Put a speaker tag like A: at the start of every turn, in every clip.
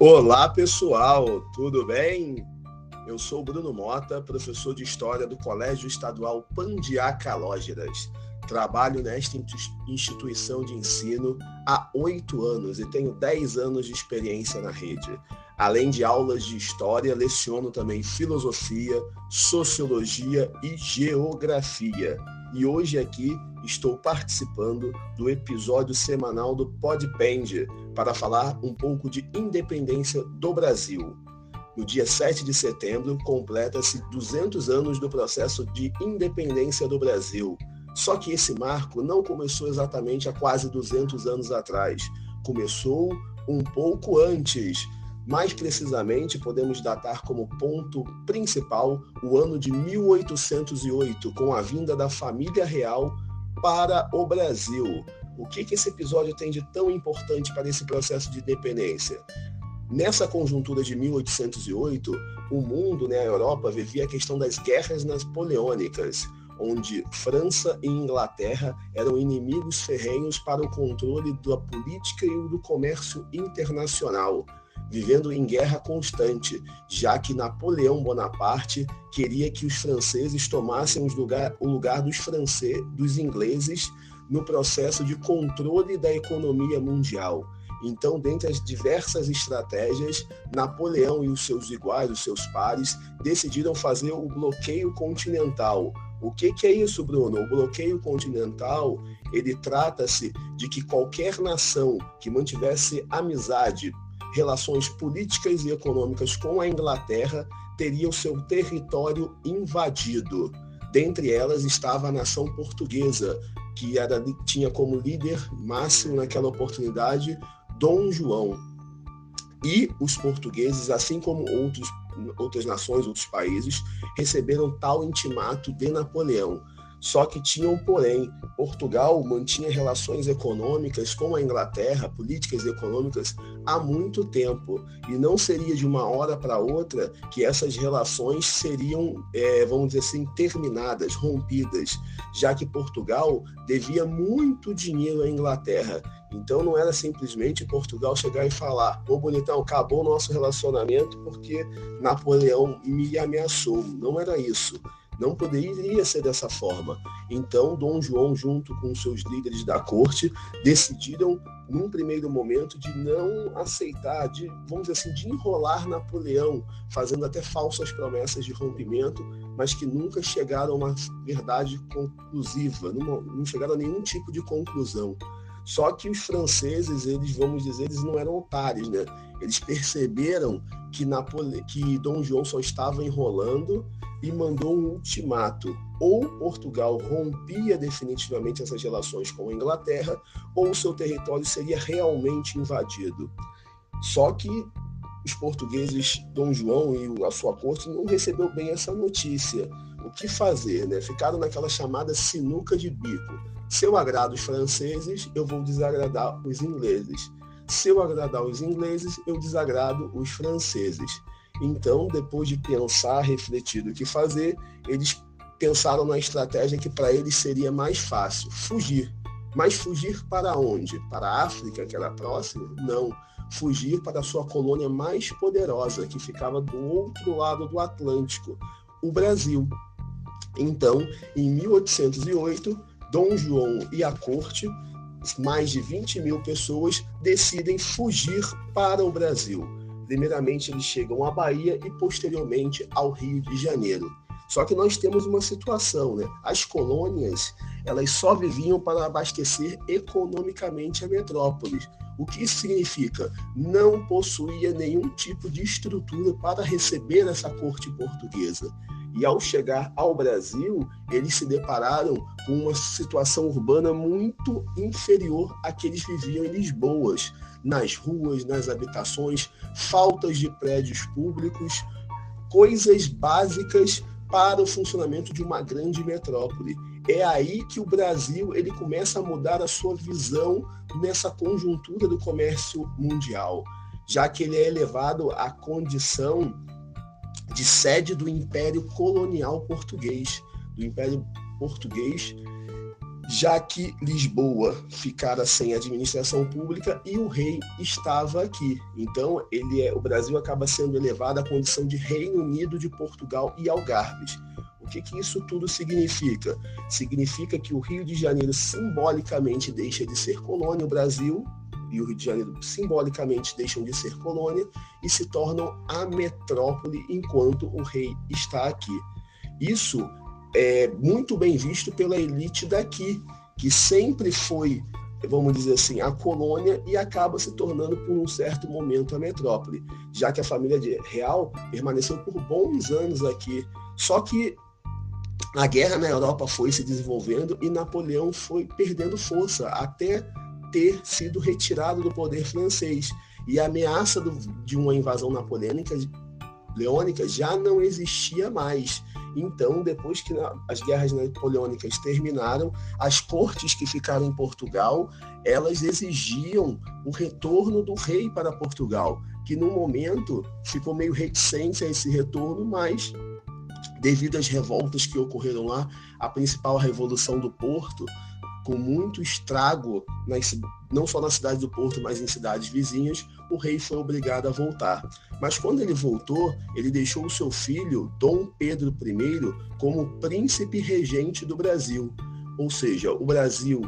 A: Olá, pessoal, tudo bem? Eu sou Bruno Mota, professor de História do Colégio Estadual Pandiá Calógeras. Trabalho nesta instituição de ensino há 8 anos e tenho 10 anos de experiência na rede. Além de aulas de História, leciono também Filosofia, Sociologia e Geografia. E hoje aqui estou participando do episódio semanal do Podpend para falar um pouco de independência do Brasil. No dia 7 de setembro, completa-se 200 anos do processo de independência do Brasil. Só que esse marco não começou exatamente há quase 200 anos atrás. Começou um pouco antes. Mais precisamente, podemos datar como ponto principal o ano de 1808, com a vinda da família real para o Brasil. O que esse episódio tem de tão importante para esse processo de independência? Nessa conjuntura de 1808, o mundo, a Europa, vivia a questão das guerras napoleônicas, onde França e Inglaterra eram inimigos ferrenhos para o controle da política e do comércio internacional, vivendo em guerra constante, já que Napoleão Bonaparte queria que os franceses tomassem o lugar dos ingleses no processo de controle da economia mundial. Então, dentre as diversas estratégias, Napoleão e os seus iguais, os seus pares, decidiram fazer o bloqueio continental. O que é isso, Bruno? O bloqueio continental, ele trata-se de que qualquer nação que mantivesse amizade, relações políticas e econômicas com a Inglaterra teria o seu território invadido. Dentre elas estava a nação portuguesa, que tinha como líder máximo naquela oportunidade Dom João. E os portugueses, assim como outras nações, outros países, receberam tal intimato de Napoleão. Só que tinham, porém, Portugal mantinha relações econômicas com a Inglaterra, políticas e econômicas, há muito tempo. E não seria de uma hora para outra que essas relações seriam, vamos dizer assim, terminadas, rompidas, já que Portugal devia muito dinheiro à Inglaterra. Então não era simplesmente Portugal chegar e falar: ô bonitão, acabou o nosso relacionamento porque Napoleão me ameaçou. Não era isso. Não poderia ser dessa forma. Então, Dom João, junto com seus líderes da corte, decidiram, num primeiro momento, de não aceitar, vamos dizer assim, de enrolar Napoleão, fazendo até falsas promessas de rompimento, mas que nunca chegaram a uma verdade conclusiva, não chegaram a nenhum tipo de conclusão. Só que os franceses, eles não eram otários, né? Eles perceberam que Dom João só estava enrolando e mandou um ultimato: ou Portugal rompia definitivamente essas relações com a Inglaterra, ou seu território seria realmente invadido. Só que os portugueses, Dom João e a sua corte, não recebeu bem essa notícia. O que fazer, né? Ficaram naquela chamada sinuca de bico. Se eu agrado os franceses, eu vou desagradar os ingleses. Se eu agradar os ingleses, eu desagrado os franceses. Então, depois de pensar, refletir o que fazer, eles pensaram na estratégia que para eles seria mais fácil: fugir. Mas fugir para onde? Para a África, que era próxima? Não. Fugir para a sua colônia mais poderosa, que ficava do outro lado do Atlântico, o Brasil. Então, em 1808, Dom João e a corte, mais de 20 mil pessoas, decidem fugir para o Brasil. Primeiramente, eles chegam à Bahia e, posteriormente, ao Rio de Janeiro. Só que nós temos uma situação, né? As colônias, elas só viviam para abastecer economicamente a metrópole. O que isso significa? Não possuía nenhum tipo de estrutura para receber essa corte portuguesa. E ao chegar ao Brasil, eles se depararam com uma situação urbana muito inferior à que eles viviam em Lisboa. Nas ruas, nas habitações, faltas de prédios públicos, coisas básicas para o funcionamento de uma grande metrópole. É aí que o Brasil ele começa a mudar a sua visão nessa conjuntura do comércio mundial, já que ele é elevado à condição de sede do Império Colonial Português, do Império Português, já que Lisboa ficara sem administração pública e o rei estava aqui. Então, o Brasil acaba sendo elevado à condição de Reino Unido de Portugal e Algarves. O que isso tudo significa? Significa que o Rio de Janeiro simbolicamente deixa de ser colônia, o Brasil e o Rio de Janeiro simbolicamente deixam de ser colônia e se tornam a metrópole enquanto o rei está aqui. Isso é muito bem visto pela elite daqui, que sempre foi, vamos dizer assim, a colônia e acaba se tornando por um certo momento a metrópole, já que a família real permaneceu por bons anos aqui. Só que a guerra na Europa foi se desenvolvendo e Napoleão foi perdendo força até ter sido retirado do poder francês. E a ameaça de uma invasão napoleônica já não existia mais. Então, depois que as guerras napoleônicas terminaram, as cortes que ficaram em Portugal, elas exigiam o retorno do rei para Portugal, que no momento ficou meio reticente a esse retorno, mas devido às revoltas que ocorreram lá, a principal Revolução do Porto, com muito estrago, não só na cidade do Porto, mas em cidades vizinhas, o rei foi obrigado a voltar. Mas quando ele voltou, ele deixou o seu filho, Dom Pedro I, como príncipe regente do Brasil. Ou seja, o Brasil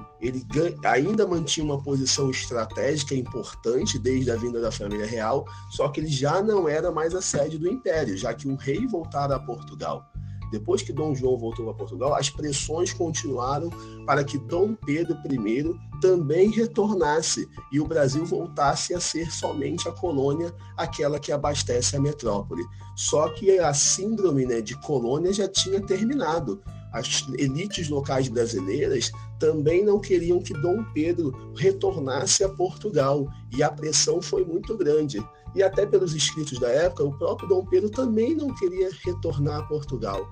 A: ainda mantinha uma posição estratégica importante desde a vinda da família real, só que ele já não era mais a sede do império, já que o rei voltara a Portugal. Depois que Dom João voltou a Portugal, as pressões continuaram para que Dom Pedro I também retornasse e o Brasil voltasse a ser somente a colônia, aquela que abastece a metrópole. Só que a síndrome de colônia já tinha terminado. As elites locais brasileiras também não queriam que Dom Pedro retornasse a Portugal e a pressão foi muito grande. E até pelos escritos da época, o próprio Dom Pedro também não queria retornar a Portugal.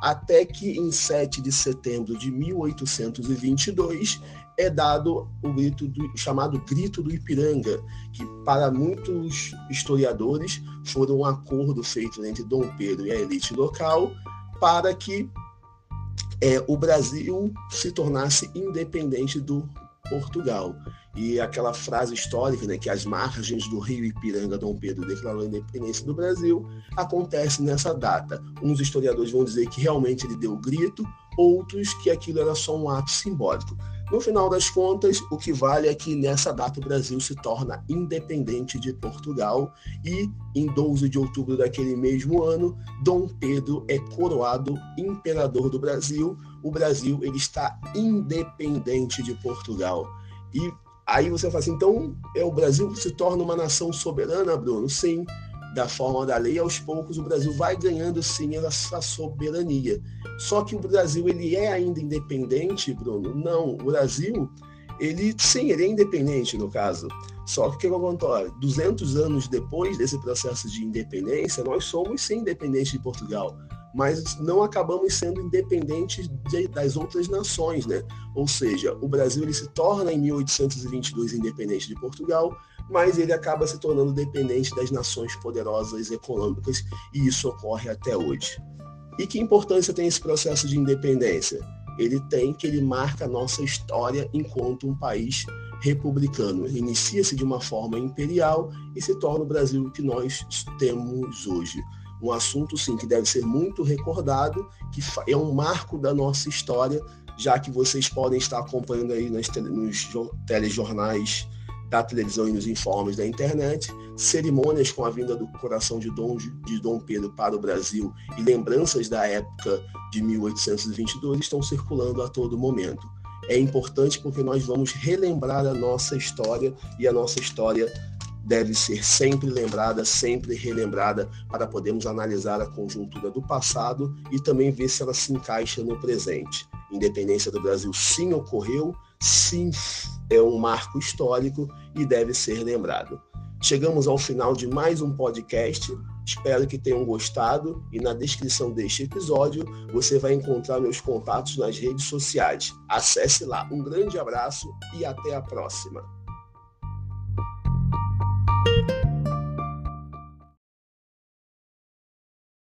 A: Até que em 7 de setembro de 1822 é dado o chamado Grito do Ipiranga, que para muitos historiadores foi um acordo feito entre Dom Pedro e a elite local para que o Brasil se tornasse independente do Portugal. E aquela frase histórica, que as margens do rio Ipiranga, Dom Pedro declarou a independência do Brasil, acontece nessa data. Uns historiadores vão dizer que realmente ele deu o grito, outros que aquilo era só um ato simbólico. No final das contas, o que vale é que nessa data o Brasil se torna independente de Portugal e em 12 de outubro daquele mesmo ano, Dom Pedro é coroado imperador do Brasil. O Brasil ele está independente de Portugal. E aí você fala assim, então o Brasil se torna uma nação soberana, Bruno? Sim, da forma da lei, aos poucos o Brasil vai ganhando sim essa soberania. Só que o Brasil ele é ainda independente, Bruno? Não, o Brasil, ele é independente no caso. Só que o que acontece? 200 anos depois desse processo de independência, nós somos sim independentes de Portugal, mas não acabamos sendo independentes das outras nações, né? Ou seja, o Brasil ele se torna em 1822 independente de Portugal, mas ele acaba se tornando dependente das nações poderosas econômicas, e isso ocorre até hoje. E que importância tem esse processo de independência? Ele marca a nossa história enquanto um país republicano. Inicia-se de uma forma imperial e se torna o Brasil que nós temos hoje. Um assunto, sim, que deve ser muito recordado, que é um marco da nossa história, já que vocês podem estar acompanhando aí nos telejornais da televisão e nos informes da internet, cerimônias com a vinda do coração de Dom Pedro para o Brasil e lembranças da época de 1822 estão circulando a todo momento. É importante porque nós vamos relembrar a nossa história e a nossa história deve ser sempre lembrada, sempre relembrada, para podermos analisar a conjuntura do passado e também ver se ela se encaixa no presente. Independência do Brasil sim ocorreu, sim é um marco histórico e deve ser lembrado. Chegamos ao final de mais um podcast, espero que tenham gostado e na descrição deste episódio você vai encontrar meus contatos nas redes sociais. Acesse lá. Um grande abraço e até a próxima.